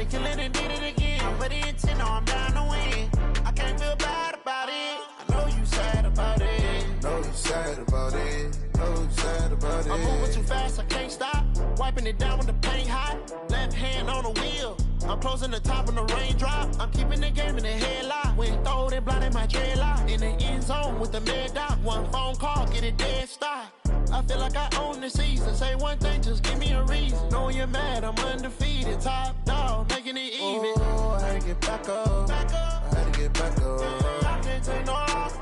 it, kill it, and did it again. But the intent, no, I'm down to win. I can't feel bad about it. I know you sad about it. Know you sad about it. Know you sad about it. I'm moving too fast, I can't stop. Wiping it down with the paint hot. Left hand on the wheel. I'm closing the top when the raindrop. I'm keeping the game in the headlock. When throwed and blinded my dreadlock. In the end zone with the mad dot. One phone call, get it dead stop. I feel like I own the season. Say one thing, just give me a reason. Knowing you're mad, I'm undefeated. Top dog, making it even. Oh, I had to get back up. Back up. I had to get back up. I can't take no loss.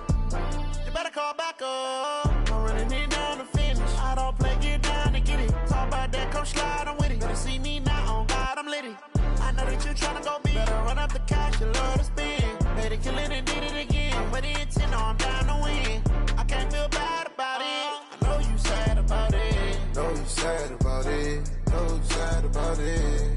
You better call back up. I'm running it down to finish. I don't play, get down to get it. Talk about that, come slide, I'm with it. Better see me now, on God, I'm litty. I know that you tryna go big. Better run up the cash, you love to spend. Better kill it and did it again. But the intent, no, I'm down to win. I can't feel bad about it. I know you sad about it. Know you sad about it. Know you sad about it.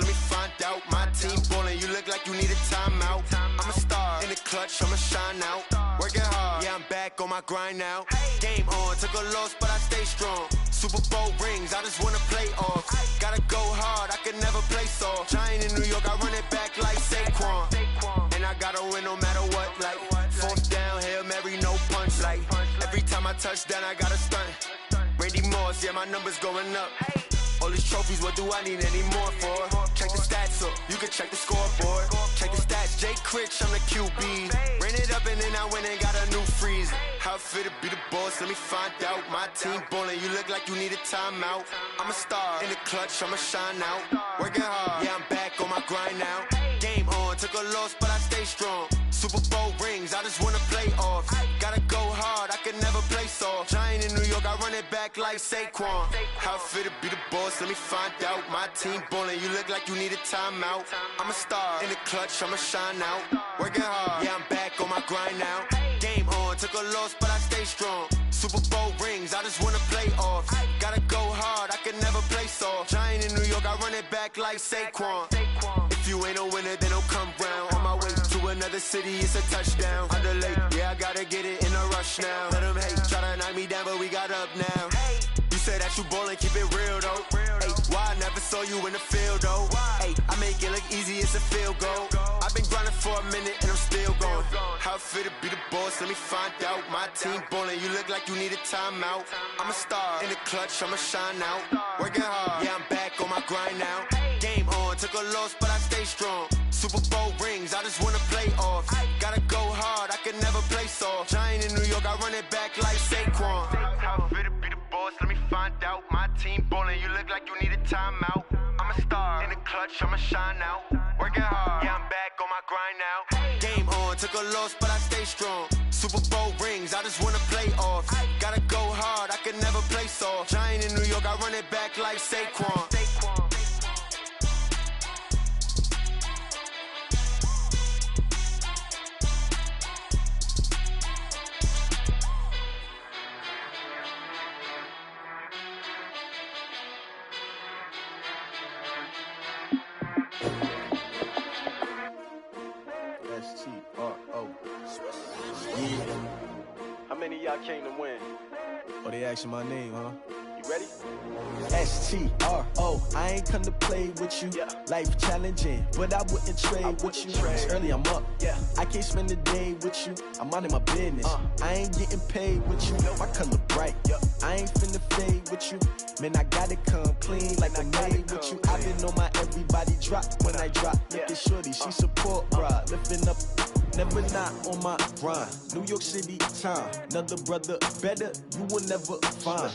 Let me find out. My team ballin', you look like you need a timeout. I'm a star in the clutch, I'ma shine out. Working hard, yeah, I'm back on my grind now. Game on, took a loss, but I stay strong. Super Bowl rings, I just wanna play off. Gotta go hard, I can never play soft. Giant in New York, I run it back like Saquon. And I gotta win no matter what, like fourth down, Hail Mary, no punch. Like every time I touch down, I gotta stunt. Randy Moss, yeah, my numbers going up. All these trophies, what do I need any more for? Check the stats up, you can check the scoreboard. Check the stats, Jay Critch, I'm the QB. Ran it up and then I went and got a new freeze. How it feel to be the boss, let me find out. My team ballin', you look like you need a timeout. I'm a star in the clutch, I'ma shine out. Working hard, yeah, I'm back on my grind now. Game on, took a loss, but I stay strong. Super Bowl rings, I just wanna play off. Gotta go hard, I can never play soft. Giant in New York, I run it back like Saquon. How it feel to be the boss, let me find out. My team ballin', you look like you need a timeout. I'm a star in the clutch, I'ma shine out. Working hard, yeah, I'm back on my grind now. Game on, took a loss, but I stay strong. Super Bowl rings, I just wanna play off. Gotta go hard, I can never play soft. Giant in New York, I run it back like Saquon. If you ain't a winner, then don't come round. On my way to another city, it's a touchdown. Underlay, yeah, I gotta get it in a rush now. Let them hate, try to knock me down, but we got up now. You said that you ballin', keep it real though. Ay, why I never saw you in the field though? Ay, I make it look easy, it's a field goal. I've been grinding for a minute and I'm still going. How it feel to be the boss, let me find out. My team ballin', you look like you need a timeout. I'm a star in the clutch, I'ma shine out. Working hard, yeah, I'm back on my grind now. Game on, took a loss, but I stay strong. Super Bowl rings, I just wanna play off. Gotta go hard, I can never play soft. Giant in New York, I run it back like Saquon. How it feel to be the boss, let me find out. My team ballin', you look like you need a timeout. I'm a star in the clutch, I'ma shine out. Working hard, yeah, I'm back on my grind now. Game on, took a loss, but I stay strong. Super Bowl rings, I just wanna play off. Gotta go hard, I can never play soft. Giant in New York, I run it back like Saquon. How many of y'all came to win? Oh, they asking my name, huh? You ready? STRO, I ain't come to play with you. Yeah. Life challenging, but I wouldn't trade with you. It's early, I'm up. Yeah. I can't spend the day with you. I'm minding my business. I ain't getting paid with you. My color bright. Yep. I ain't finna fade with you. Man, I gotta come clean like I'm made with you. I've been on my everybody drop when I drop. Look at shorty, she support, bruh. Lifting up. Never not on my grind. New York City time. Another brother better, you will never find.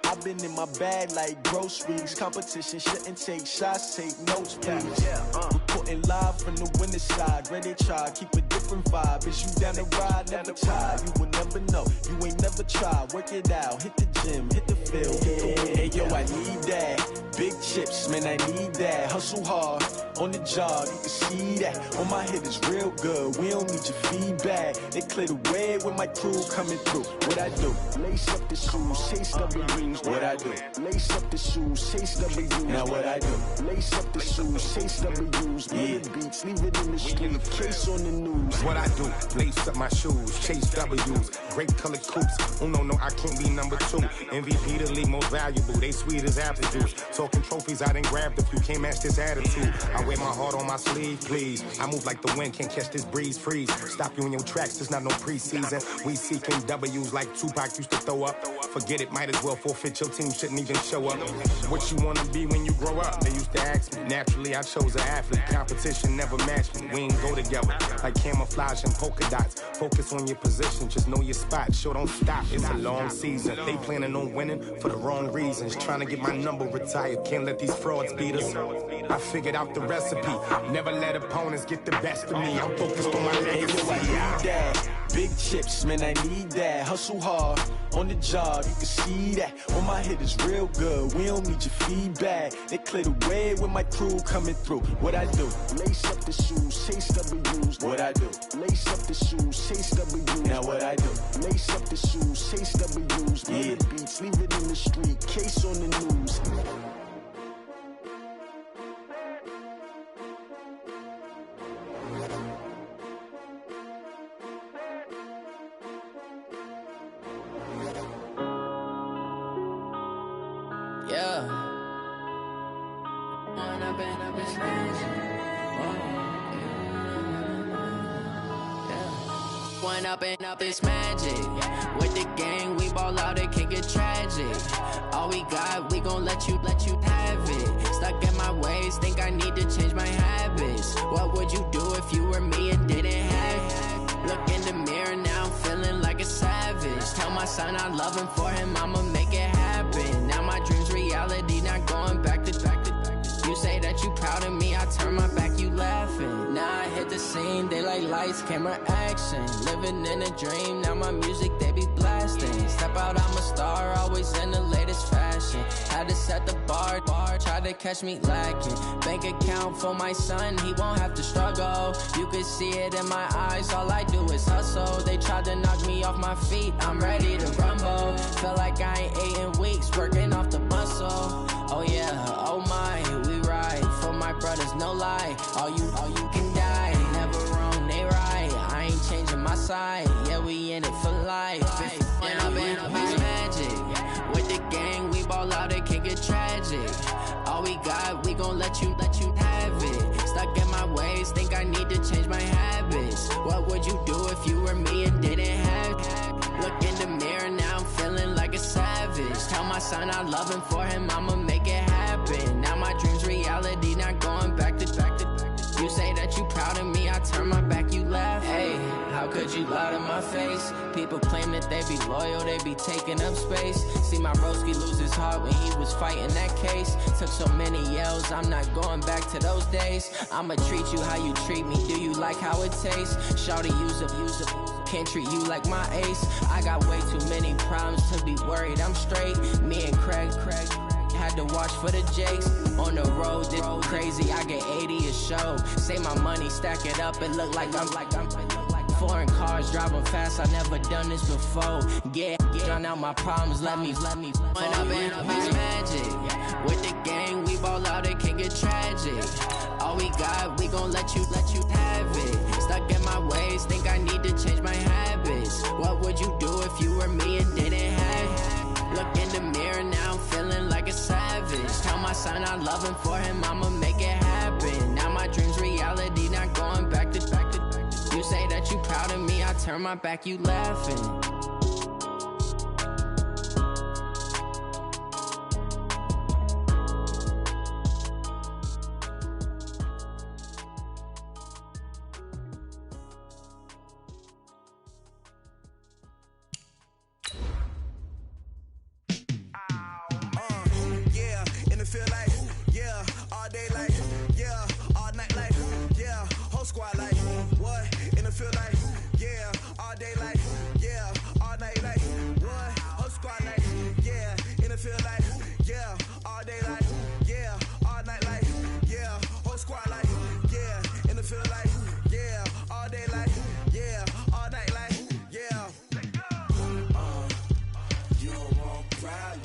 I've been in my bag like groceries. Competition shouldn't take shots, take notes, please. Reporting live from the winning side. Ready to try, keep it different vibe. Is you down to ride? Never try. You will never know. You ain't never tried. Work it out. Hit the gym. Hit the field. Hey, yo, I need that. Big chips, man, I need that. Hustle hard on the job. You can see that. On my head is real good. We don't need your feedback. They clear the way with my crew coming through. What I do? Lace up the shoes, chase W's. What I do? Lace up the shoes, chase W's. Now what I do? Lace up the shoes, chase W's. Yeah. Beats, leave it in the street, case on the news. What I do? Lace up my shoes, chase W's. Great colored coops. Oh no, I can't be number 2. MVP the league most valuable. They sweet as apple juice. Talking trophies, I didn't grab the few. Can't match this attitude. I wear my heart on my sleeve, please. I move like the wind, can't catch this breeze, freeze. Stop you in your tracks, there's not no preseason. We seeking W's like Tupac used to throw up. Forget it, might as well forfeit. Your team shouldn't even show up. What you wanna be when you grow up? They used to ask me. Naturally, I chose an athlete. Competition never matched me. We ain't go together like camouflage and polka dots. Focus on your position, just know your spot. Sure, don't stop. It's a long season. They planning on winning for the wrong reasons. Trying to get my number retired. Can't let these frauds beat us. I figured out the recipe. Never let opponents get the best of me. I'm focused on my legacy. Big chips, man, I need that. Hustle hard on the job, you can see that. On my head is real good. We don't need your feedback. They clear the way with my crew coming through. What I do? Lace up the shoes, chase W's. What I do? Lace up the shoes, chase W's. Now what I do? Lace up the shoes, chase W's. Yeah. Beats, leave it in the street, case on the news. Up this magic. With the gang, we ball out, it can get tragic. All we got, we gon' let you have it. Stuck in my ways, think I need to change my habits. What would you do if you were me and didn't have it? Look in the mirror, now I'm feeling like a savage. Tell my son I love him, for him I'ma make it happen. Now my dream's reality, not going back to. You say that you proud of me, I turn my back, you laughing. Now I hit the scene, they like lights, camera, action. Living in a dream, now my music, they be blasting. Step out, I'm a star, always in the latest fashion. Had to set the bar, try to catch me lacking. Bank account for my son, he won't have to struggle. You can see it in my eyes, all I do is hustle. They tried to knock me off my feet, I'm ready to rumble. Feel like I ain't ate in weeks, working off the muscle. Oh yeah, oh my, we ride for my brothers, no lie. All you can die, never wrong, they right. I ain't changing my side, yeah, we in it for life. When I've been up is magic. With the gang, we ball out, it can get tragic. All we got, we gon' let you have it. Stuck in my ways, think I need to change my habits. What would you do if you were me and didn't have it? Look in the mirror, now I'm feeling like a savage. Tell my son I love him, for him I'ma make it happen. Now my dream's reality, not going back to. You say that you proud of me, I turn my back, you laugh. Hey, how could you lie to my face? People claim that they be loyal, they be taking up space. See my broski lose his heart when he was fighting that case. Took so many yells, I'm not going back to those days. I'ma treat you how you treat me, do you like how it tastes? Shawty, use up, can't treat you like my ace. I got way too many problems to be worried, I'm straight. Me and Craig had to watch for the Jakes. On the road, this crazy, I get 80 a show. Say my money, stack it up, it look like I'm foreign cars, driving fast, I never done this before. Get drown out my problems, let me. When I've been up is magic. With the gang, we ball out, it can get tragic. All we got, we gon' let you have it. Stuck in my ways, think I need to change my habits. What would you do if you were me and didn't have it? Look in the mirror, now I'm feeling like a savage. Tell my son I love him, for him I'ma make it happen. Now my dream's reality, not going back to. You say that you proud of me, I turn my back, you laughing. Squad like, what? In the field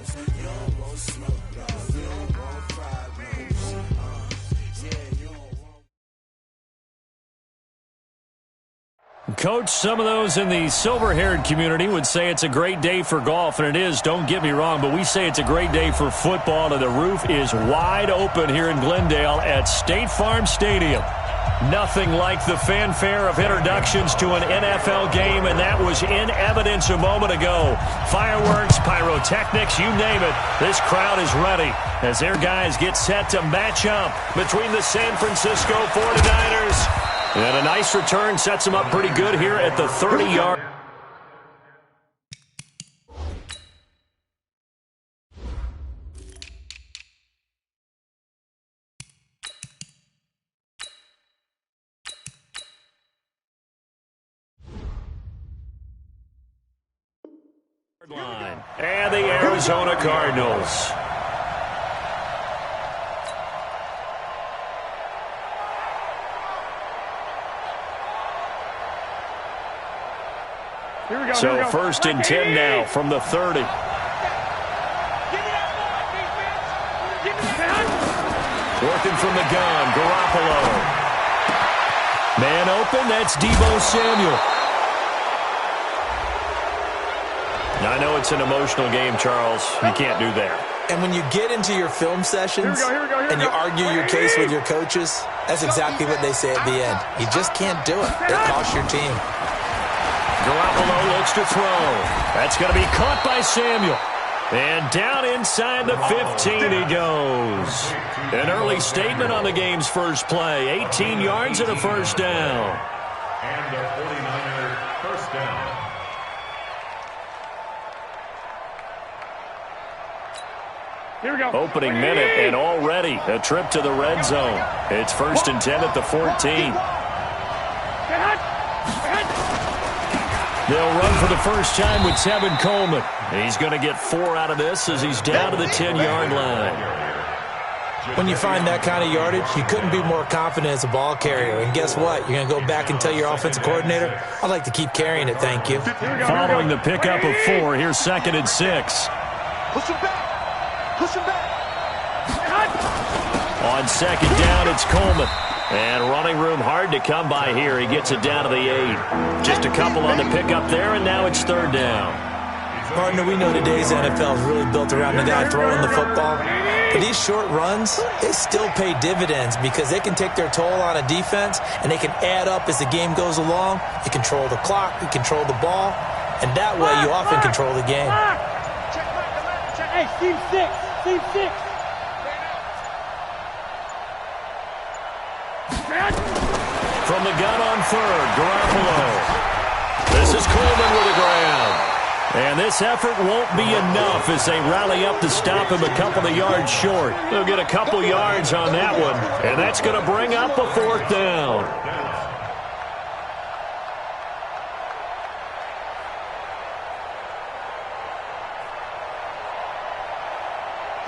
You don't want smoke, no. You don't want problems. Yeah, you don't want. Coach, some of those in the silver-haired community would say it's a great day for golf, and it is, don't get me wrong, but we say it's a great day for football, and the roof is wide open here in Glendale at State Farm Stadium. Nothing like the fanfare of introductions to an NFL game, and that was in evidence a moment ago. Fireworks, pyrotechnics, you name it. This crowd is ready as their guys get set to match up between the San Francisco 49ers. And a nice return sets them up pretty good here at the 30-yard. Line. And the Arizona Cardinals. So first and 10 now from the 30. Working from the gun, Garoppolo. Man open, that's Deebo Samuel. Now, I know it's an emotional game, Charles. You can't do that. And when you get into your film sessions and you argue your case with your coaches, that's exactly what they say at the end. You just can't do it. It costs your team. Garoppolo looks to throw. That's going to be caught by Samuel. And down inside the 15 he goes. An early statement on the game's first play. 18 yards and a first down. And the 49er first down. Here we go. Opening minute, and already a trip to the red zone. It's first and 10 at the 14. They'll run for the first time with Tevin Coleman. He's going to get 4 out of this as he's down to the 10-yard line. When you find that kind of yardage, you couldn't be more confident as a ball carrier. And guess what? You're going to go back and tell your offensive coordinator, I'd like to keep carrying it, thank you. Following the pickup of 4, here's second and 6. Push him back. Push him back. On second down, it's Coleman. And running room hard to come by here. He gets it down to the 8. Just a couple on the pickup there, and now it's third down. Partner, we know today's NFL is really built around the guy throwing the football. But these short runs, they still pay dividends because they can take their toll on a defense, and they can add up as the game goes along. You control the clock, you control the ball, and that way you often control the game. Hey, Steve 6. Steve 6. From the gun on third, Garoppolo. This is Coleman with the ground. And this effort won't be enough as they rally up to stop him a couple of yards short. They'll get a couple yards on that one, and that's going to bring up a fourth down.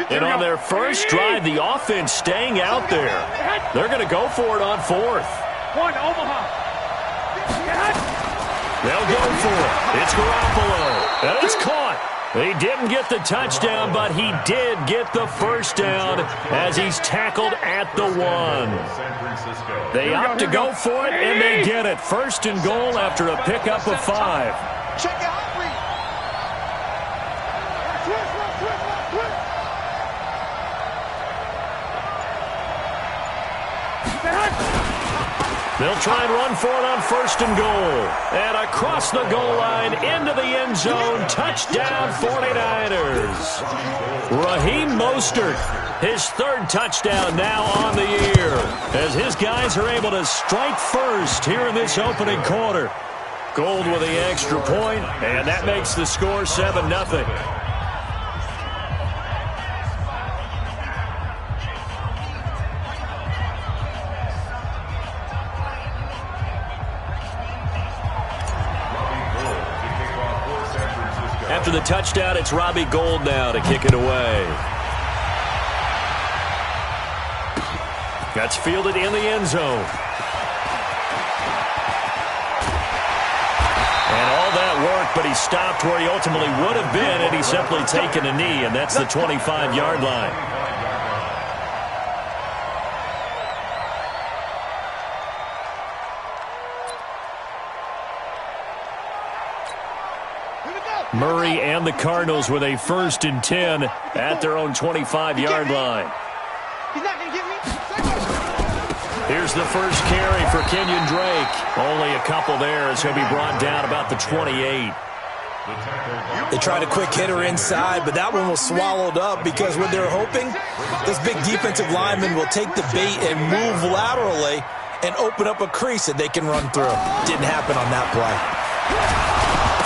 And on their first drive, the offense staying out there. They're going to go for it on fourth. One, Omaha. They'll go for it. It's Garoppolo. And it's caught. He didn't get the touchdown, but he did get the first down as he's tackled at the 1. They opt to go for it, and they get it. First and goal after a pickup of 5. Check it out. They'll try and run for it on first and goal. And across the goal line, into the end zone, touchdown 49ers. Raheem Mostert, his third touchdown now on the year, as his guys are able to strike first here in this opening quarter. Gold with the extra point, and that makes the score 7-0. After the touchdown, it's Robbie Gould now to kick it away. That's fielded in the end zone. And all that work, but he stopped where he ultimately would have been had he simply taken a knee, and that's the 25-yard line. Murray and the Cardinals with a 1st and 10 at their own 25-yard line. He's not going to get me. Here's the first carry for Kenyon Drake. Only a couple there as he'll be brought down about the 28. They tried a quick hitter inside, but that one was swallowed up because what they're hoping, this big defensive lineman will take the bait and move laterally and open up a crease that they can run through. Didn't happen on that play.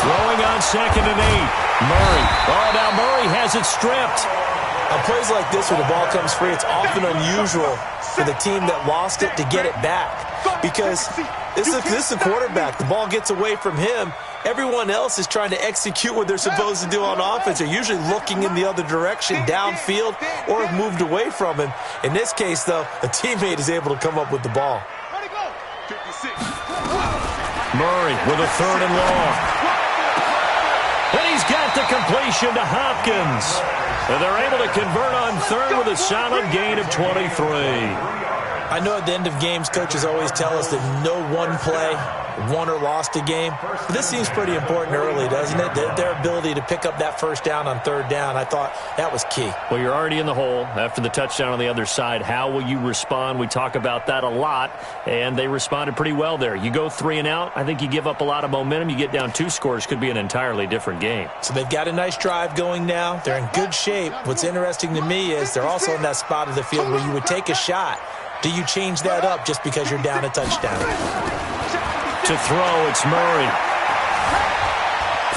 Throwing on 2nd and 8. Murray. Oh, now Murray has it stripped. On plays like this where the ball comes free, it's often unusual for the team that lost it to get it back because this is a quarterback. The ball gets away from him. Everyone else is trying to execute what they're supposed to do on offense. They're usually looking in the other direction, downfield, or have moved away from him. In this case, though, a teammate is able to come up with the ball. Murray with a 3rd and long. And he's got the completion to Hopkins. And they're able to convert on 3rd with a solid gain of 23. I know at the end of games, coaches always tell us that no one play won or lost a game. But this seems pretty important early, doesn't it? Their ability to pick up that 1st down on 3rd down, I thought that was key. Well, you're already in the hole after the touchdown on the other side. How will you respond? We talk about that a lot, and they responded pretty well there. You go 3 and out, I think you give up a lot of momentum. You get down 2 scores, could be an entirely different game. So they've got a nice drive going now. They're in good shape. What's interesting to me is they're also in that spot of the field where you would take a shot. Do you change that up just because you're down a touchdown? To throw, it's Murray.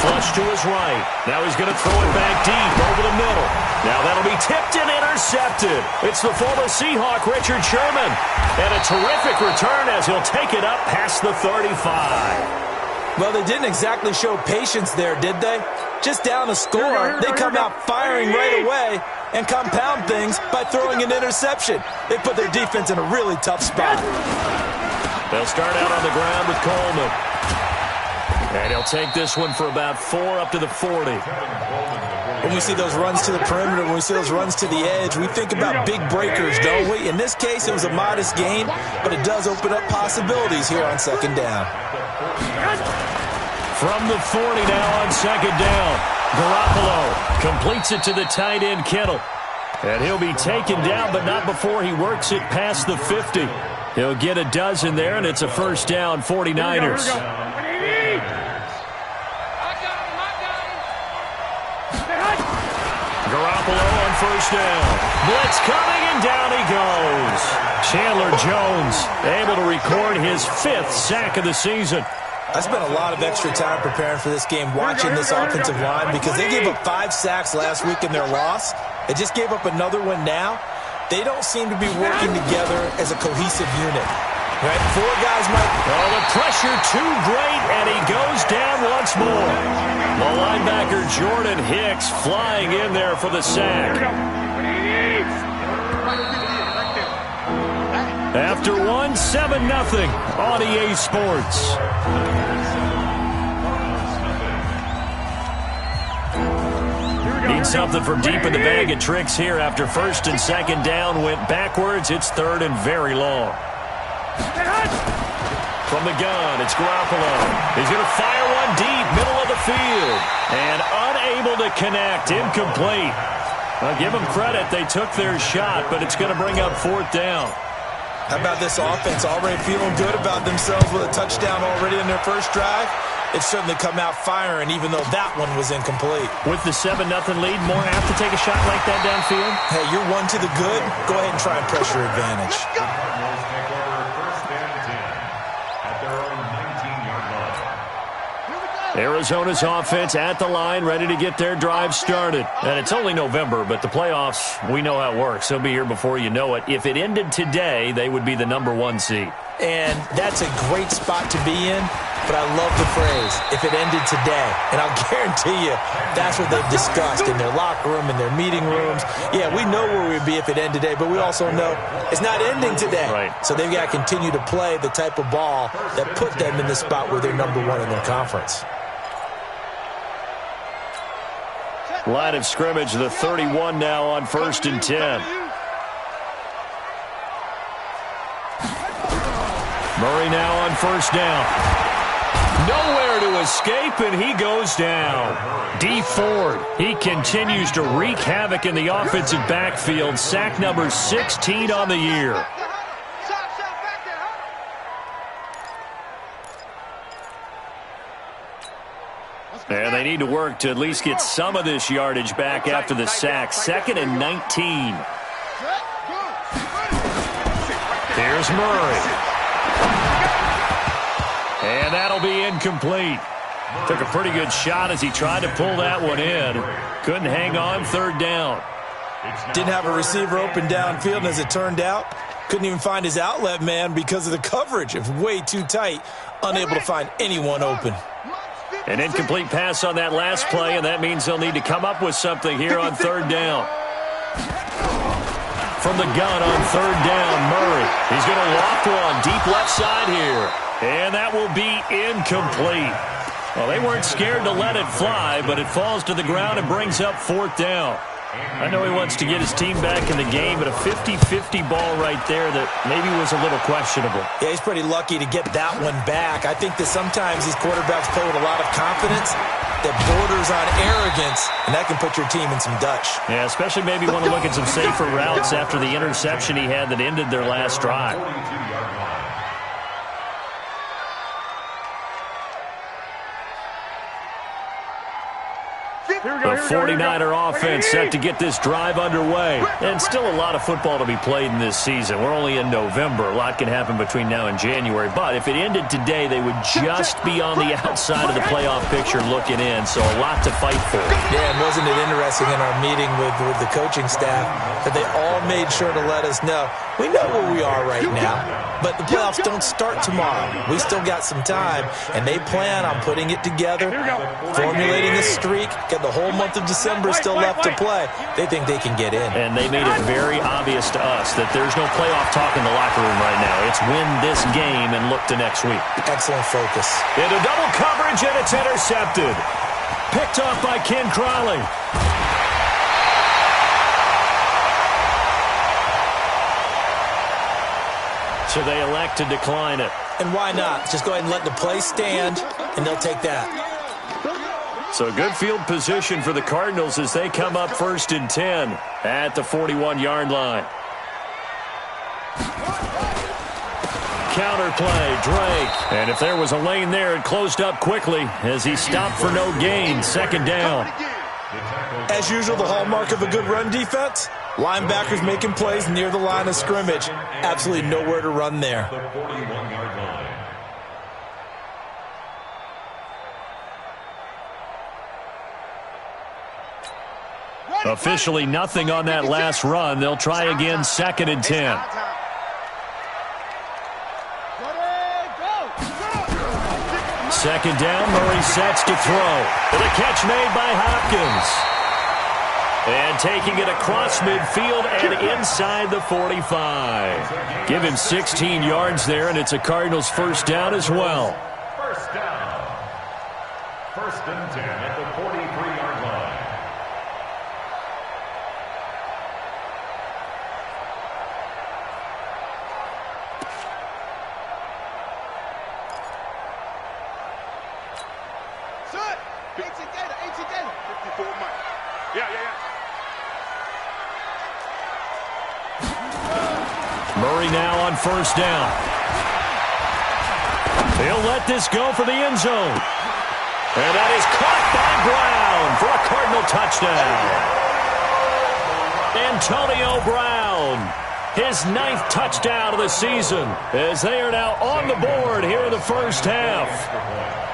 Flush to his right. Now he's going to throw it back deep over the middle. Now that'll be tipped and intercepted. It's the former Seahawk, Richard Sherman. And a terrific return as he'll take it up past the 35. Well, they didn't exactly show patience there, did they? Just down a score, they come out firing right away and compound things by throwing an interception. They put their defense in a really tough spot. They'll start out on the ground with Coleman. And he'll take this one for about 4 up to the 40. When we see those runs to the perimeter, when we see those runs to the edge, we think about big breakers, don't we? In this case, it was a modest gain, but it does open up possibilities here on 2nd down. From the 40 now on 2nd down. Garoppolo completes it to the tight end, Kittle. And he'll be taken down, but not before he works it past the 50. He'll get a dozen there, and it's a 1st down, 49ers. Garoppolo on 1st down. Blitz coming, and down he goes. Chandler Jones able to record his 5th sack of the season. I spent a lot of extra time preparing for this game, watching this offensive line, because they gave up 5 sacks last week in their loss. They just gave up another one now. They don't seem to be working together as a cohesive unit. Right? 4 guys might... Oh, the pressure too great, and he goes down once more. The linebacker Jordan Hicks flying in there for the sack. After 1, 7-0 on EA Sports. Need something from deep in the bag of tricks here after 1st and 2nd down went backwards. It's 3rd and very long. From the gun, it's Garoppolo. He's going to fire one deep, middle of the field. And unable to connect, incomplete. I'll give them credit. They took their shot, but it's going to bring up 4th down. How about this offense already feeling good about themselves with a touchdown already in their 1st drive? It's certainly come out firing, even though that one was incomplete. With the 7-0 lead, more apt to take a shot like that downfield? Hey, you're 1 to the good. Go ahead and try and press your advantage. Arizona's offense at the line, ready to get their drive started. And it's only November, but the playoffs, we know how it works. They'll be here before you know it. If it ended today, they would be the number 1 seed. And that's a great spot to be in, but I love the phrase, if it ended today. And I'll guarantee you, that's what they've discussed in their locker room, in their meeting rooms. Yeah, we know where we'd be if it ended today, but we also know it's not ending today. Right. So they've got to continue to play the type of ball that put them in the spot where they're number 1 in their conference. Line of scrimmage, the 31 now on 1st and 10. Murray now on 1st down. Nowhere to escape, and he goes down. D. Ford, he continues to wreak havoc in the offensive backfield. Sack number 16 on the year. And they need to work to at least get some of this yardage back after the sack. 2nd and 19. Here's Murray. And that'll be incomplete. Took a pretty good shot as he tried to pull that one in. Couldn't hang on 3rd down. Didn't have a receiver open downfield, and as it turned out, couldn't even find his outlet man because of the coverage. It was way too tight, unable to find anyone open. An incomplete pass on that last play, and that means they'll need to come up with something here on 3rd down. From the gun on 3rd down, Murray. He's going to loft one deep left side here. And that will be incomplete. Well, they weren't scared to let it fly, but it falls to the ground and brings up 4th down. I know he wants to get his team back in the game, but a 50-50 ball right there that maybe was a little questionable. Yeah, he's pretty lucky to get that one back. I think that sometimes these quarterbacks play with a lot of confidence that borders on arrogance, and that can put your team in some Dutch. Yeah, especially maybe want to look at some safer routes after the interception he had that ended their last drive. The 49er offense set to get this drive underway. And still a lot of football to be played in this season. We're only in November. A lot can happen between now and January. But if it ended today, they would just be on the outside of the playoff picture looking in. So a lot to fight for. Yeah, and wasn't it interesting in our meeting with the coaching staff that they all made sure to let us know, we know where we are right now, but the playoffs don't start tomorrow. We still got some time, and they plan on putting it together, formulating a streak, got the whole month of December still left to play. They think they can get in. And they made it very obvious to us that there's no playoff talk in the locker room right now. It's win this game and look to next week. Excellent focus. Into double coverage, and it's intercepted. Picked off by Ken Crowley. So they elect to decline it. And why not? Just go ahead and let the play stand, and they'll take that. So good field position for the Cardinals as they come up 1st and 10 at the 41-yard line. Counter play, Drake. And if there was a lane there, it closed up quickly as he stopped for no gain. 2nd down. As usual, the hallmark of a good run defense, linebackers making plays near the line of scrimmage. Absolutely nowhere to run there. The 41-yard line. Officially nothing on that last run. They'll try again 2nd and 10. Second down, Murray sets to throw. The catch made by Hopkins. And taking it across midfield and inside the 45. Give him 16 yards there, and it's a Cardinals 1st down as well. 1st down. 1st and 10 at the 43-yard line. Murray now on 1st down. He'll let this go for the end zone. And that is caught by Brown for a Cardinal touchdown. Antonio Brown, his 9th touchdown of the season, as they are now on the board here in the 1st half.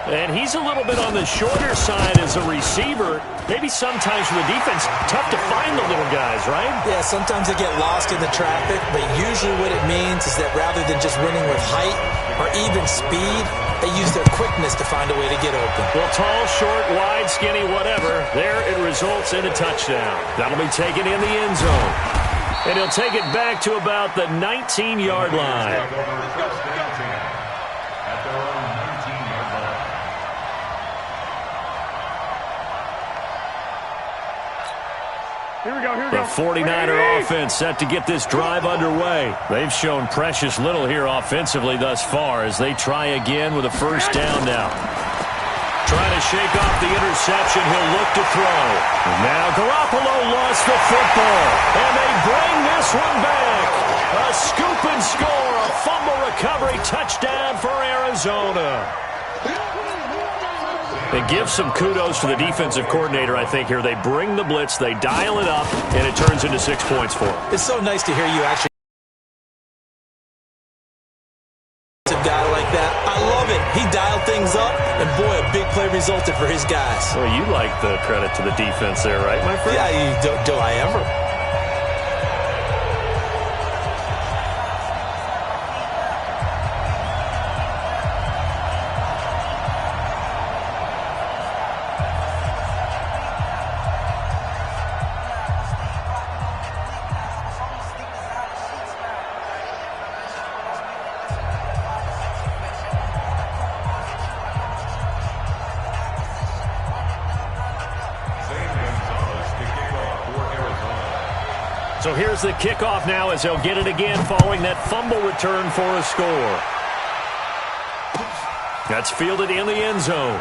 And he's a little bit on the shorter side as a receiver. Maybe sometimes for the defense, tough to find the little guys, right? Yeah, sometimes they get lost in the traffic, but usually what it means is that rather than just winning with height or even speed, they use their quickness to find a way to get open. Well, tall, short, wide, skinny, whatever, there it results in a touchdown. That'll be taken in the end zone. And he'll take it back to about the 19-yard line. The 49er offense set to get this drive underway. They've shown precious little here offensively thus far as they try again with a first down now. Trying to shake off the interception. He'll look to throw. Now Garoppolo lost the football, and they bring this one back. A scoop and score, a fumble recovery touchdown for Arizona. It gives some kudos to the defensive coordinator, I think, here. They bring the blitz, they dial it up, and it turns into 6 points for them. It's so nice to hear you actually a guy like that. I love it. He dialed things up, and boy, a big play resulted for his guys. Well, you like the credit to the defense there, right, my friend? Yeah, do I ever? So here's the kickoff now as they'll get it again following that fumble return for a score. That's fielded in the end zone.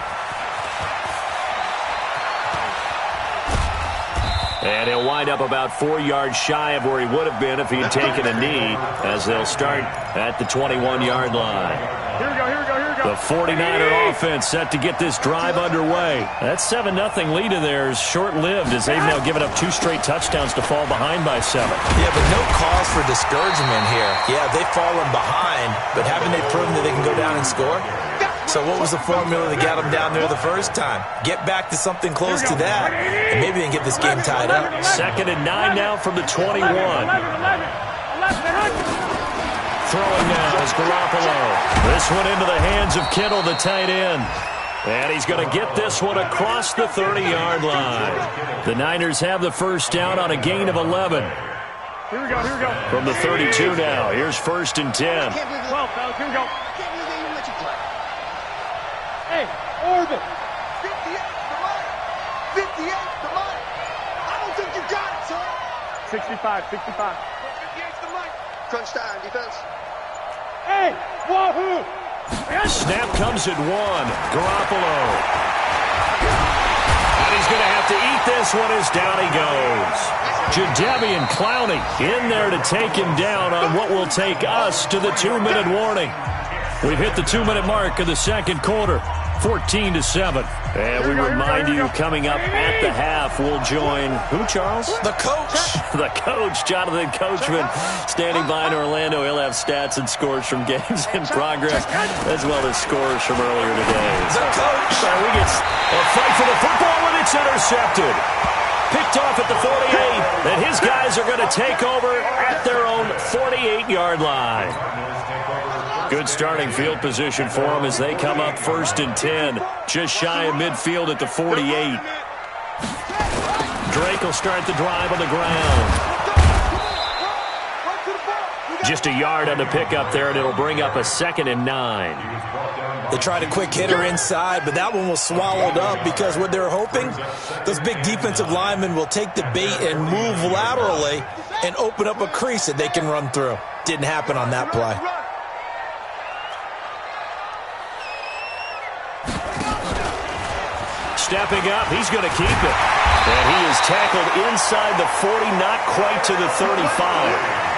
And he'll wind up about 4 yards shy of where he would have been if he'd taken a knee as they'll start at the 21-yard line. Here we go. The 49er offense set to get this drive underway. That 7-0 lead of theirs short-lived as they've now given up 2 straight touchdowns to fall behind by 7. Yeah, but no cause for discouragement here. Yeah, they've fallen behind, but haven't they proven that they can go down and score? So what was the formula that got them down there the first time? Get back to something close to that, and maybe they can get this game tied up. 2nd and 9 now from the 21. Throwing now is Garoppolo. This one into the hands of Kittle, the tight end. And he's going to get this one across the 30-yard line. The Niners have the first down on a gain of 11. Here we go. From the 32 now. Here's 1st and 10. 12, fellas. Here we go. Hey, Orbit. 58, the line. I don't think you got it, son. 65. 58's the line. Crunch time, defense. Hey, wahoo. Snap comes at 1. Garoppolo. And he's going to have to eat this one as down he goes. Jadeveon Clowney in there to take him down on what will take us to the 2-minute warning. We've hit the 2-minute mark of the second quarter. 14-7. And we remind you, coming up at the half, we'll join who, Charles? The coach. The coach, Jonathan Coachman, standing by in Orlando. He'll have stats and scores from games in progress, as well as scores from earlier today. The coach. So we get a fight for the football when it's intercepted. Picked off at the 48, and his guys are going to take over at their own 48-yard line. Good starting field position for them as they come up 1st and 10. Just shy of midfield at the 48. Drake will start the drive on the ground. Just a yard on the pickup there, and it'll bring up a 2nd and 9. They tried a quick hitter inside, but that one was swallowed up because what they're hoping, those big defensive linemen will take the bait and move laterally and open up a crease that they can run through. Didn't happen on that play. Stepping up, he's going to keep it. And he is tackled inside the 40, not quite to the 35.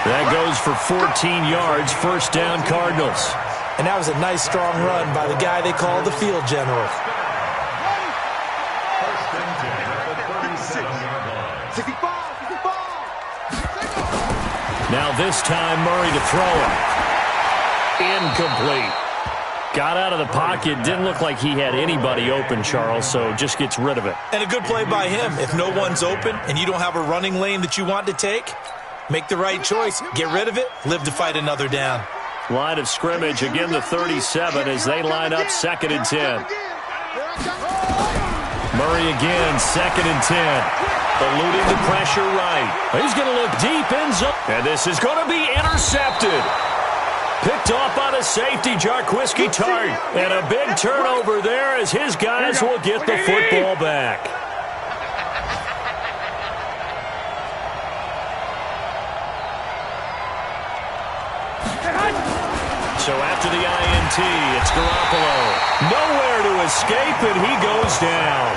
That goes for 14 yards, 1st down Cardinals. And that was a nice, strong run by the guy they call the field general. 65. Now this time, Murray to throw it. Incomplete. Got out of the pocket. Didn't look like he had anybody open, Charles, so just gets rid of it. And a good play by him. If no one's open and you don't have a running lane that you want to take, make the right choice. Get rid of it. Live to fight another down. Line of scrimmage, again the 37 as they line up 2nd and 10. Murray again, 2nd and 10. Eluding the pressure right. He's going to look deep in zone. And this is going to be intercepted. Picked off by the safety, Jarquiski Tart. And a big turnover there as his guys will get the football back. So after the INT, it's Garoppolo. Nowhere to escape, and he goes down.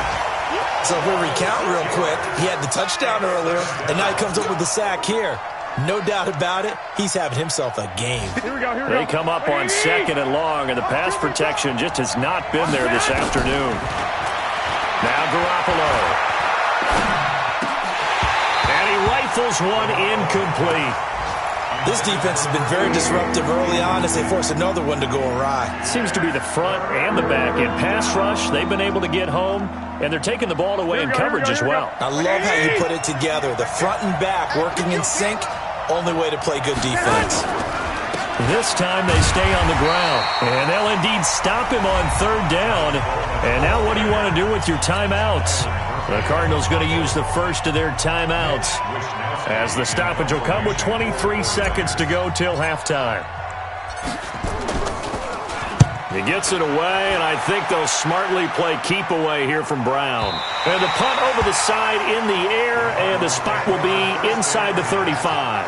So if we recount real quick, he had the touchdown earlier, and now he comes up with the sack here. No doubt about it, he's having himself a game. They come up on 2nd and long, and the pass protection just has not been there this afternoon. Now Garoppolo. And he rifles one incomplete. This defense has been very disruptive early on as they force another one to go awry. Seems to be the front and the back. In pass rush, they've been able to get home, and they're taking the ball away in coverage as well. I love how you put it together. The front and back working in sync, only way to play good defense. This time they stay on the ground, and they'll indeed stop him on 3rd down. And now what do you want to do with your timeouts? The Cardinals going to use the first of their timeouts, as the stoppage will come with 23 seconds to go till halftime. He gets it away, and I think they'll smartly play keep away here from Brown. And the punt over the side in the air, and the spot will be inside the 35.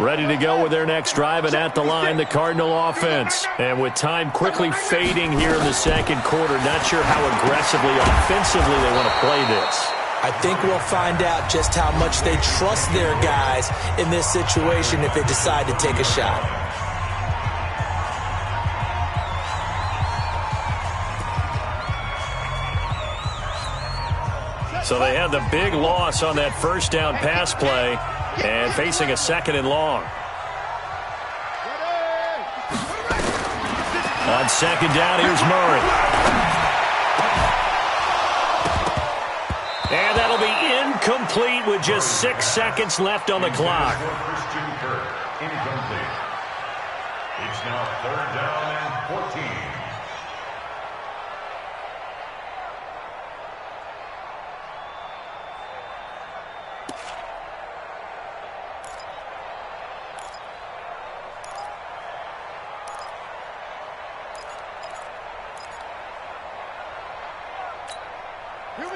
Ready to go with their next drive, and at the line, the Cardinal offense. And with time quickly fading here in the 2nd quarter, not sure how aggressively, offensively they want to play this. I think we'll find out just how much they trust their guys in this situation if they decide to take a shot. So they had the big loss on that 1st down pass play, and facing a 2nd and long. On 2nd down, here's Murray. And that'll be incomplete with just 6 seconds left on the clock. Incomplete. It's now 3rd down and 14.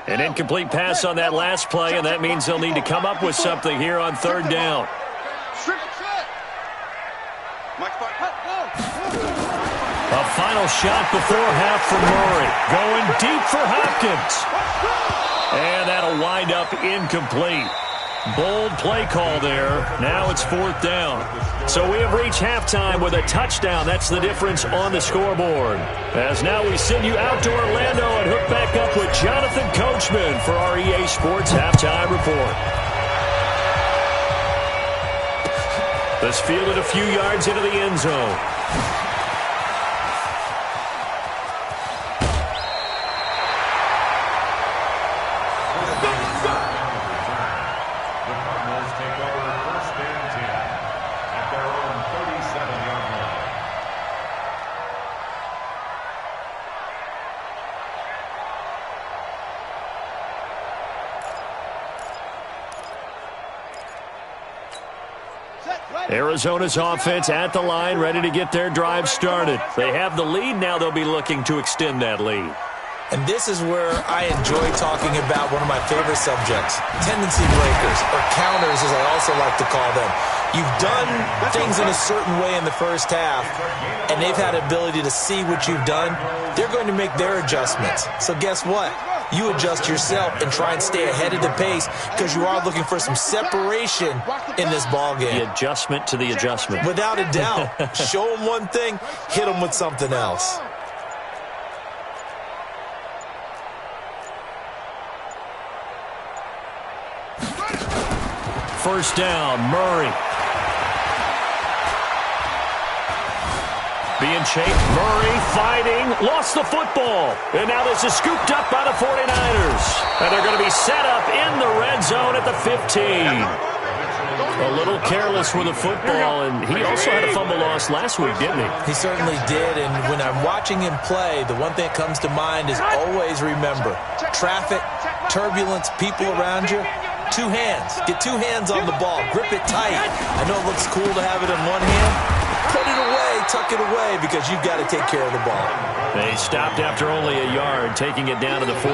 An incomplete pass on that last play, and that means they'll need to come up with something here on 3rd down. A final shot before half from Murray. Going deep for Hopkins. And that'll wind up incomplete. Bold play call there. Now it's 4th down. So we have reached halftime with a touchdown. That's the difference on the scoreboard. As now we send you out to Orlando and hook back up with Jonathan Coachman for our EA Sports Halftime Report. This fielded a few yards into the end zone. Arizona's offense at the line, ready to get their drive started. They have the lead. Now they'll be looking to extend that lead. And this is where I enjoy talking about one of my favorite subjects, tendency breakers, or counters as I also like to call them. You've done things in a certain way in the first half, and they've had the ability to see what you've done. They're going to make their adjustments. So guess what? You adjust yourself and try and stay ahead of the pace because you are looking for some separation in this ballgame. The adjustment to the adjustment. Without a doubt. Show them one thing, hit them with something else. First down, Murray. Being chased, Murray fighting, lost the football. And now this is scooped up by the 49ers. And they're going to be set up in the red zone at the 15. A little careless with the football, and he also had a fumble loss last week, didn't he? He certainly did, and when I'm watching him play, the one thing that comes to mind is always remember, traffic, turbulence, people around you, two hands. Get two hands on the ball. Grip it tight. I know it looks cool to have it in one hand. Put it away tuck it away because you've got to take care of the ball. They stopped after only a yard, taking it down to the 14.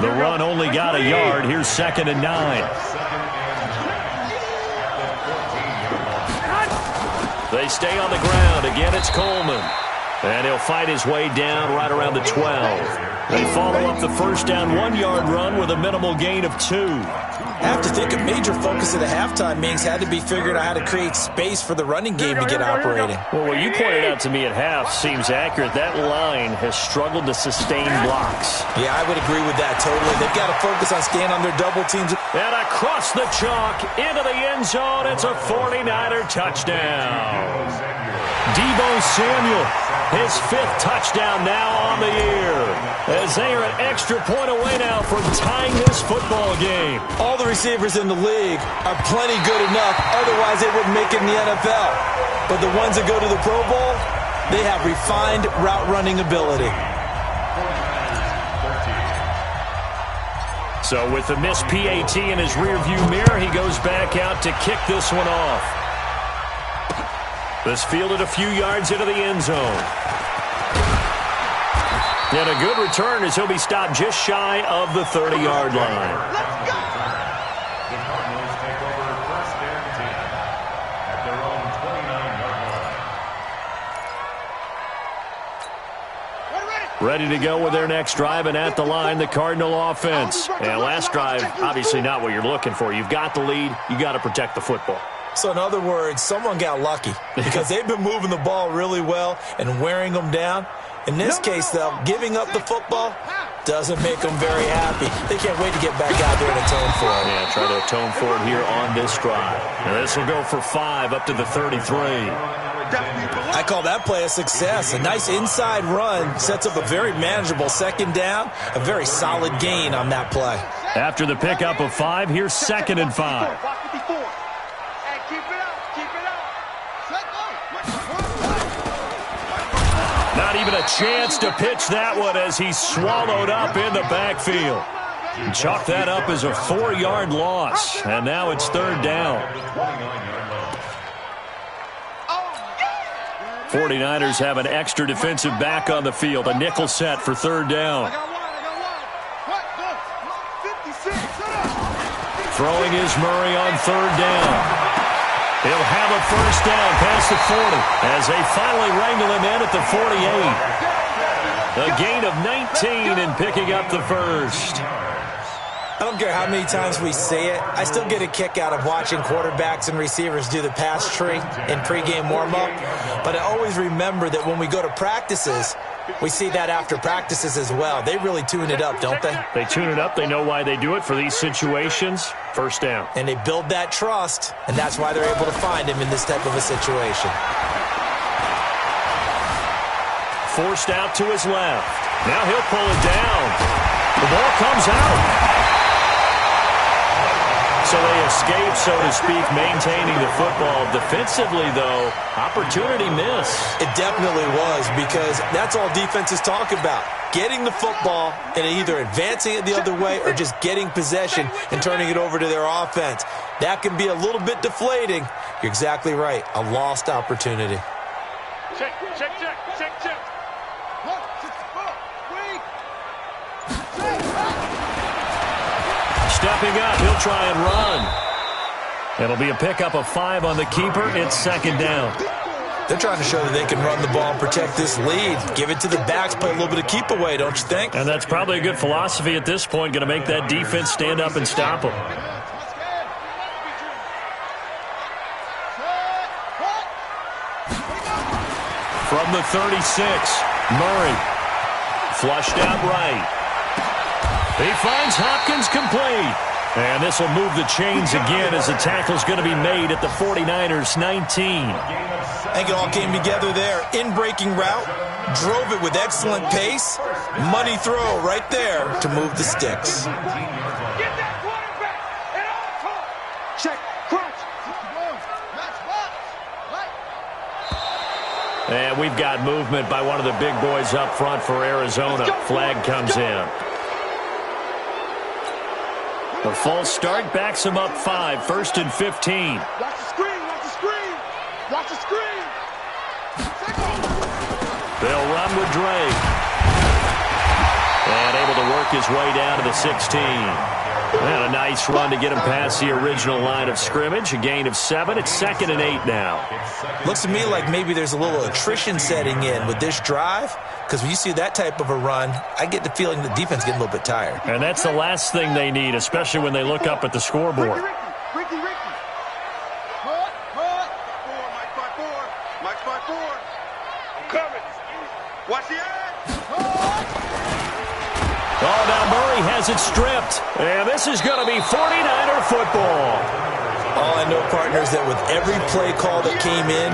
The run only got a yard. Here's 2nd and 9. They stay on the ground. Again, it's Coleman. And he'll fight his way down right around the 12. They follow up the first down 1-yard run with a minimal gain of 2. I have to think a major focus of the halftime meetings had to be figuring out how to create space for the running game to get operating. Well, what you pointed out to me at half seems accurate. That line has struggled to sustain blocks. Yeah, I would agree with that totally. They've got to focus on staying on their double teams. And across the chalk, into the end zone, it's a 49er touchdown. Deebo Samuel, his 5th touchdown now on the year. As they are an extra point away now from tying this football game. All the receivers in the league are plenty good enough, otherwise they wouldn't make it in the NFL. But the ones that go to the Pro Bowl, they have refined route running ability. So with the missed PAT in his rearview mirror, he goes back out to kick this one off. This fielded a few yards into the end zone. And a good return as he'll be stopped just shy of the 30-yard line. The Cardinals take over 1st and 10 at their own 29-yard line. Ready to go with their next drive, and at the line, the Cardinal offense. And last drive, obviously not what you're looking for. You've got the lead. You got to protect the football. So in other words, someone got lucky because they've been moving the ball really well and wearing them down. In this case, though, giving up the football doesn't make them very happy. They can't wait to get back out there and atone for it. Yeah, try to atone for it here on this drive. And this will go for 5 up to the 33. I call that play a success. A nice inside run sets up a very manageable 2nd down, a very solid gain on that play. After the pickup of 5, here's 2nd and 5. Not even a chance to pitch that one as he's swallowed up in the backfield. Chalk that up as a 4-yard loss, and now it's 3rd down. 49ers have an extra defensive back on the field, a nickel set for 3rd down. Throwing is Murray on 3rd down. He'll have a first down past the 40 as they finally wrangle him in at the 48. A gain of 19 and picking up the first. I don't care how many times we say it, I still get a kick out of watching quarterbacks and receivers do the pass tree in pregame warm-up. But I always remember that when we go to practices, we see that after practices as well. They really tune it up, don't they? They tune it up. They know why they do it for these situations. First down. And they build that trust, and that's why they're able to find him in this type of a situation. Forced out to his left. Now he'll pull it down. The ball comes out. So they escape, so to speak, maintaining the football. Defensively, though, opportunity miss. It definitely was, because that's all defenses talk about. Getting the football and either advancing it the other way or just getting possession and turning it over to their offense. That can be a little bit deflating. You're exactly right. A lost opportunity. Check, check, check, check, check. Stepping up, he'll try and run. It'll be a pickup of 5 on the keeper. It's 2nd down. They're trying to show that they can run the ball and protect this lead. Give it to the backs, play a little bit of keep away, don't you think? And that's probably a good philosophy at this point, going to make that defense stand up and stop them. From the 36, Murray. Flushed out right. He finds Hopkins complete. And this will move the chains again as the tackle's going to be made at the 49ers 19. I think it all came together there. In-breaking route, drove it with excellent pace. Money throw right there to move the sticks. Get that quarterback at all times. Check, crunch. And we've got movement by one of the big boys up front for Arizona. Flag comes in. The false start backs him up 5, 1st and 15. Watch the screen, watch the screen. Watch the screen. They'll run with Drake. And able to work his way down to the 16. And a nice run to get him past the original line of scrimmage. A gain of 7. It's 2nd and 8 now. Looks to me like maybe there's a little attrition setting in with this drive. Because when you see that type of a run, I get the feeling the defense getting a little bit tired. And that's the last thing they need, especially when they look up at the scoreboard. Ricky. Mike 5-4. I'm coming. Watch the eye. Oh, now Murray has it stripped. And this is going to be 49er football. All I know, partners, that with every play call that came in,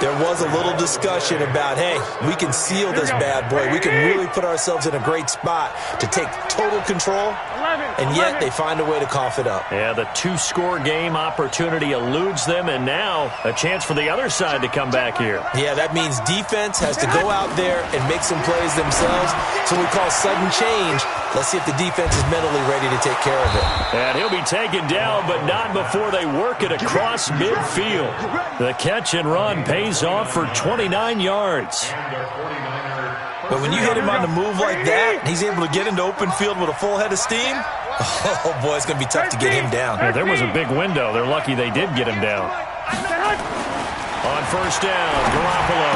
there was a little discussion about, hey, we can seal this bad boy. We can really put ourselves in a great spot to take total control, and yet they find a way to cough it up. Yeah, the 2-score game opportunity eludes them, and now a chance for the other side to come back here. Yeah, that means defense has to go out there and make some plays themselves. So we call sudden change. Let's see if the defense is mentally ready to take care of it. And he'll be taken down, but not before they work it across midfield. The catch and run pays off for 29 yards. But when you hit him on the move like that, he's able to get into open field with a full head of steam. Oh, boy, it's going to be tough to get him down. Yeah, there was a big window. They're lucky they did get him down. On first down, Garoppolo.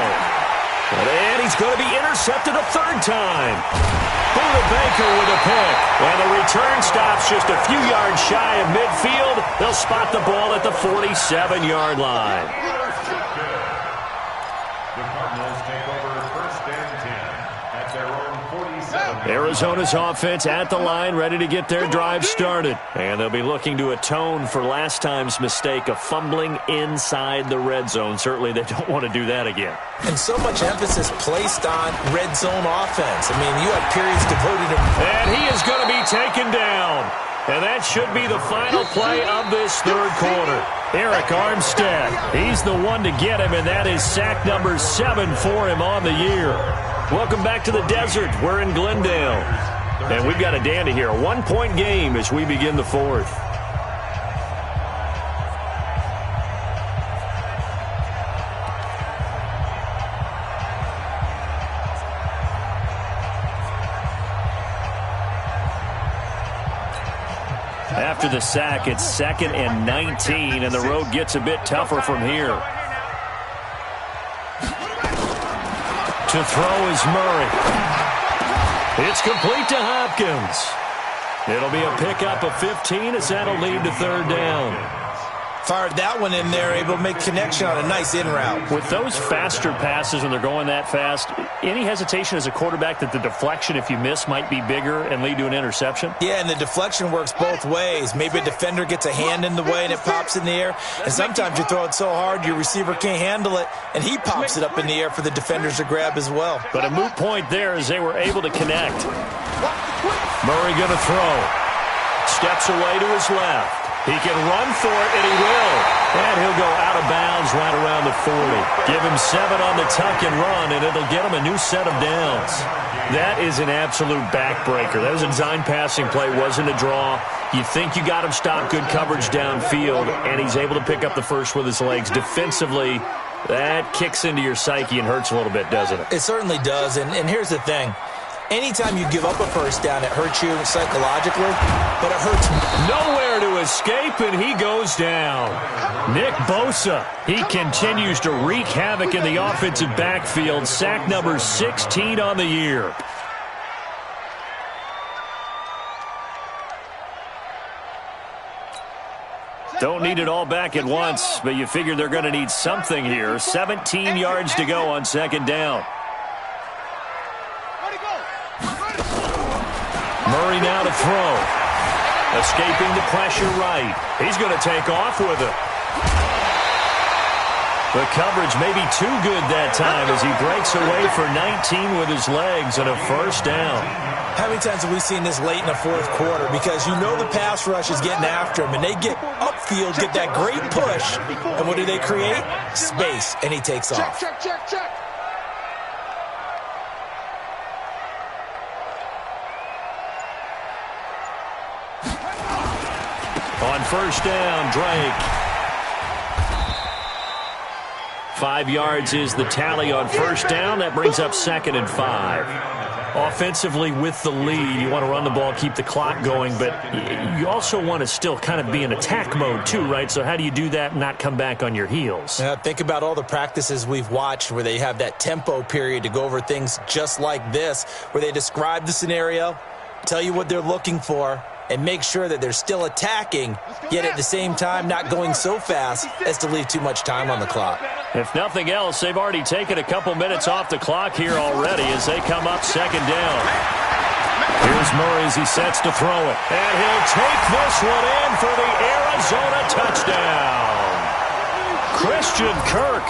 And he's going to be intercepted a 3rd time. Buda Baker with a pick. And the return stops just a few yards shy of midfield. They'll spot the ball at the 47-yard line. The Cardinals take over 1st and 10 at their own 47. Arizona's offense at the line, ready to get their drive started. And they'll be looking to atone for last time's mistake of fumbling inside the red zone. Certainly they don't want to do that again. And so much emphasis placed on red zone offense. I mean, you had periods devoted to... And he is going to be taken down. And that should be the final play of this 3rd quarter. Eric Armstead, he's the one to get him, and that is sack number 7 for him on the year. Welcome back to the desert. We're in Glendale. And we've got a dandy here. A 1-point game as we begin the 4th. After the sack, it's 2nd and 19, and the road gets a bit tougher from here. To throw is Murray. It's complete to Hopkins. It'll be a pickup of 15 as that'll lead to 3rd down. Fired that one in there, able to make connection on a nice in route. With those faster passes when they're going that fast, any hesitation as a quarterback that the deflection, if you miss, might be bigger and lead to an interception? Yeah, and the deflection works both ways. Maybe a defender gets a hand in the way and it pops in the air. And sometimes you throw it so hard your receiver can't handle it, and he pops it up in the air for the defenders to grab as well. But a moot point there as they were able to connect. Murray going to throw. Steps away to his left. He can run for it, and he will. And he'll go out of bounds right around the 40. Give him 7 on the tuck and run, and it'll get him a new set of downs. That is an absolute backbreaker. That was a design passing play, wasn't a draw. You think you got him stopped, good coverage downfield, and he's able to pick up the first with his legs. Defensively, that kicks into your psyche and hurts a little bit, doesn't it? It certainly does, and here's the thing. Anytime you give up a first down, it hurts you psychologically, but it hurts nowhere to escape, and he goes down. Nick Bosa, he continues to wreak havoc in the offensive backfield. Sack number 16 on the year. Don't need it all back at once, but you figure they're going to need something here. 17 yards to go on 2nd down. Murray now to throw. Escaping the pressure right. He's going to take off with it. The coverage may be too good that time as he breaks away for 19 with his legs and a 1st down. How many times have we seen this late in the 4th quarter? Because you know the pass rush is getting after him, and they get upfield, get that great push, and what do they create? Space, and he takes off. Check. On 1st down, Drake. 5 yards is the tally on first down. That brings up 2nd and 5. Offensively with the lead, you want to run the ball, keep the clock going, but you also want to still kind of be in attack mode too, right? So how do you do that and not come back on your heels? Think about all the practices we've watched where they have that tempo period to go over things just like this, where they describe the scenario, tell you what they're looking for, and make sure that they're still attacking, yet at the same time not going so fast as to leave too much time on the clock. If nothing else, they've already taken a couple minutes off the clock here already as they come up 2nd down. Here's Murray as he sets to throw it. And he'll take this one in for the Arizona touchdown. Christian Kirk,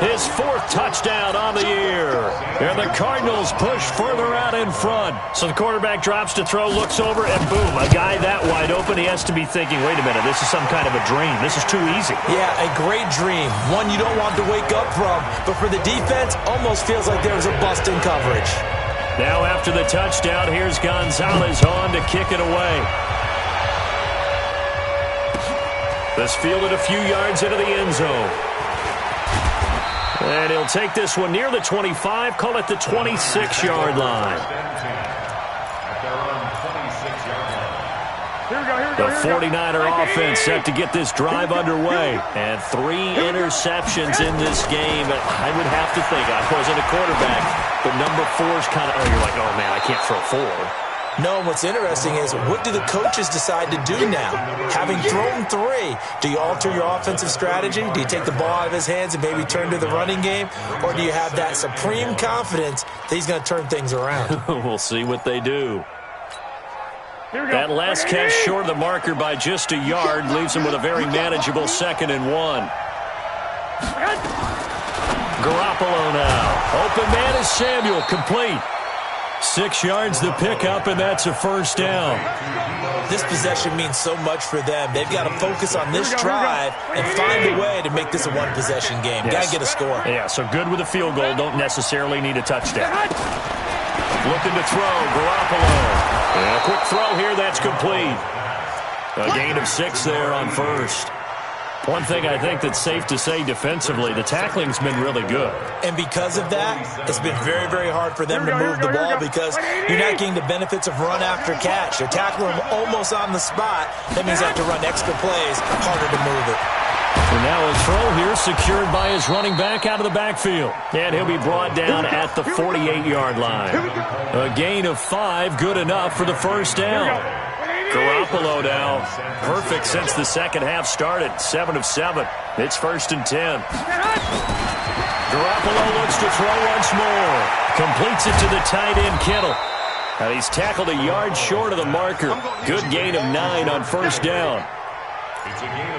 his 4th touchdown on the year. And the Cardinals push further out in front. So the quarterback drops to throw, looks over, and boom, a guy that wide open. He has to be thinking, wait a minute, this is some kind of a dream. This is too easy. Yeah, a great dream. One you don't want to wake up from. But for the defense, almost feels like there was a bust in coverage. Now after the touchdown, here's Gonzalez on to kick it away. This fielded a few yards into the end zone. And he'll take this one near the 25, call it the 26-yard line. The 49er offense set to get this drive underway. And 3 interceptions in this game. I would have to think, I wasn't a quarterback, but number 4's kind of, you're like, oh, man, I can't throw 4. No, what's interesting is what do the coaches decide to do now? Having thrown 3, do you alter your offensive strategy? Do you take the ball out of his hands and maybe turn to the running game? Or do you have that supreme confidence that he's going to turn things around? We'll see what they do. That last catch short of the marker by just a yard leaves him with a very manageable 2nd and 1. Garoppolo now. Open man is Samuel, complete. 6 yards the pickup, and that's a first down. This possession means so much for them. They've got to focus on this drive and find a way to make this a one-possession game. Got to get a score. Yeah, so good with a field goal. Don't necessarily need a touchdown. Looking to throw, Garoppolo. And a quick throw here, that's complete. A gain of 6 there on first. One thing I think that's safe to say defensively, the tackling's been really good. And because of that, it's been very, very hard for them to move the ball because you're not getting the benefits of run after catch. You're tackling them almost on the spot. That means you have to run extra plays, harder to move it. And now a throw here secured by his running back out of the backfield. And he'll be brought down at the 48-yard line. A gain of 5, good enough for the first down. Garoppolo now, perfect since the second half started, 7 of 7. It's 1st and 10. Garoppolo looks to throw once more. Completes it to the tight end, Kittle. And he's tackled a yard short of the marker. Good gain of 9 on first down.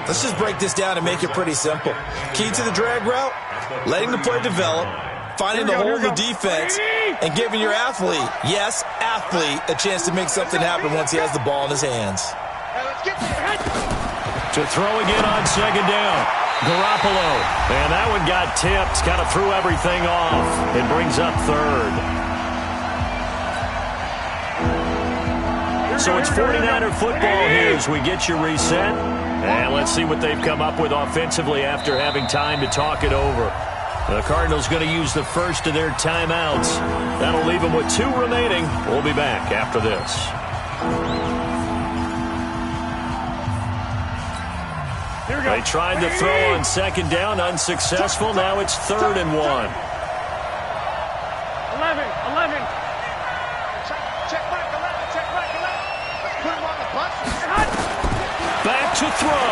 Let's just break this down and make it pretty simple. Key to the drag route, letting the play develop, finding the hole in the defense, and giving your athlete, yes, athlete, a chance to make something happen once he has the ball in his hands. To throw again on 2nd down. Garoppolo. And that one got tipped. Kind of threw everything off. It brings up 3rd. So it's 49er football here as we get you reset. And let's see what they've come up with offensively after having time to talk it over. The Cardinals going to use the first of their timeouts. That'll leave them with 2 remaining. We'll be back after this. They tried to throw on 2nd down, unsuccessful. Now it's 3rd and 1. 11. Check back 11. Let's put him on the bus. Back to throw.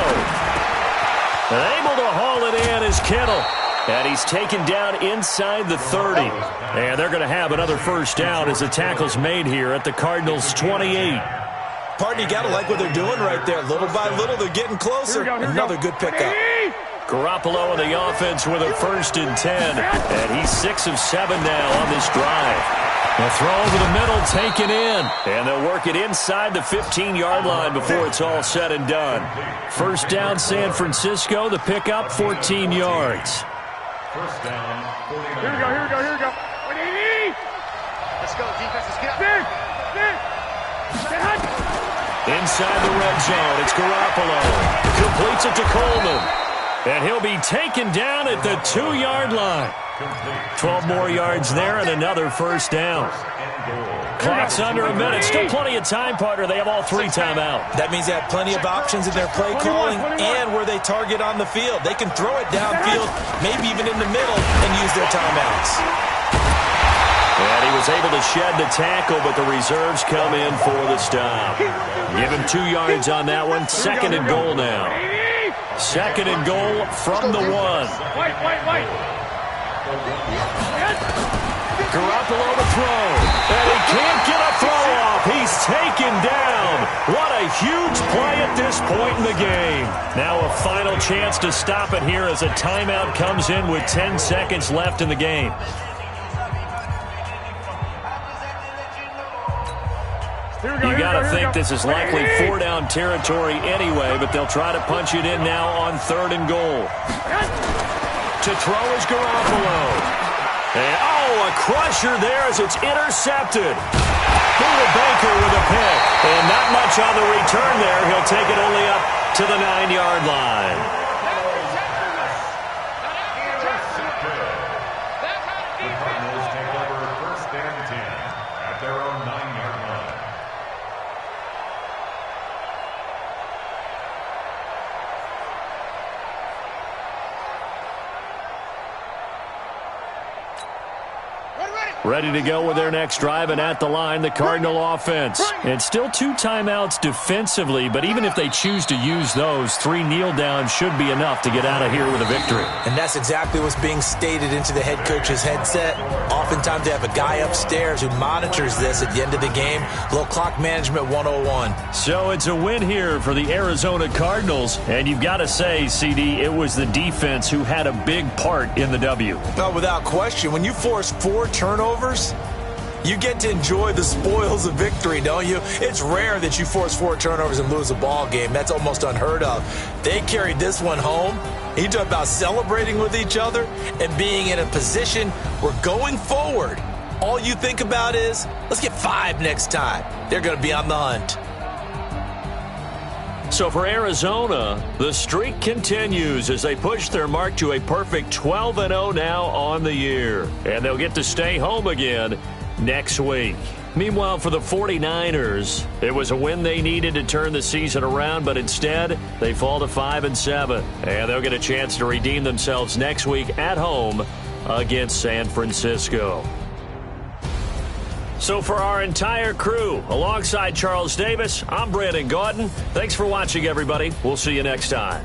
And able to haul it in is Kittle. And he's taken down inside the 30. And they're going to have another first down as the tackle's made here at the Cardinals' 28. Partner, you got to like what they're doing right there. Little by little, they're getting closer. Another good pickup. Garoppolo on the offense with a 1st and 10. And he's 6 of 7 now on this drive. A throw over the middle taken in. And they'll work it inside the 15-yard line before it's all said and done. First down, San Francisco. The pickup, 14 yards. First down, 49. Here we go. Let's go, defense. Let's get up. Inside the red zone, it's Garoppolo. Completes it to Coleman. And he'll be taken down at the 2-yard line. 12 more yards there and another first down. Clock's under a minute. Still plenty of time, partner. They have all 3 timeouts. That means they have plenty of options in their play calling and where they target on the field. They can throw it downfield, maybe even in the middle, and use their timeouts. And he was able to shed the tackle, but the reserves come in for the stop. Give him 2 yards on that one. 2nd and goal now. 2nd and goal from the 1. Garoppolo to throw. And he can't get a throw off. He's taken down. What a huge play at this point in the game. Now a final chance to stop it here as a timeout comes in with 10 seconds left in the game. You got to think this is likely 4-down territory anyway, but they'll try to punch it in now on 3rd and goal. To throw is Garoppolo. And, a crusher there as it's intercepted. Buda Baker with a pick. And not much on the return there. He'll take it only up to the 9-yard line. Ready to go with their next drive, and at the line, the Cardinal offense. And still 2 timeouts defensively, but even if they choose to use those, 3 kneel downs should be enough to get out of here with a victory. And that's exactly what's being stated into the head coach's headset. Oftentimes they have a guy upstairs who monitors this at the end of the game. A little clock management 101. So it's a win here for the Arizona Cardinals, and you've got to say, CD, it was the defense who had a big part in the W. No, without question. When you force 4 turnovers, you get to enjoy the spoils of victory, don't you? It's rare that you force 4 turnovers and lose a ball game. That's almost unheard of. They carried this one home. You talk about celebrating with each other and being in a position where going forward, all you think about is, let's get 5 next time. They're going to be on the hunt. So for Arizona, the streak continues as they push their mark to a perfect 12-0 now on the year. And they'll get to stay home again next week. Meanwhile, for the 49ers, it was a win they needed to turn the season around, but instead, they fall to 5-7. And they'll get a chance to redeem themselves next week at home against San Francisco. So for our entire crew, alongside Charles Davis, I'm Brandon Gaudin. Thanks for watching, everybody. We'll see you next time.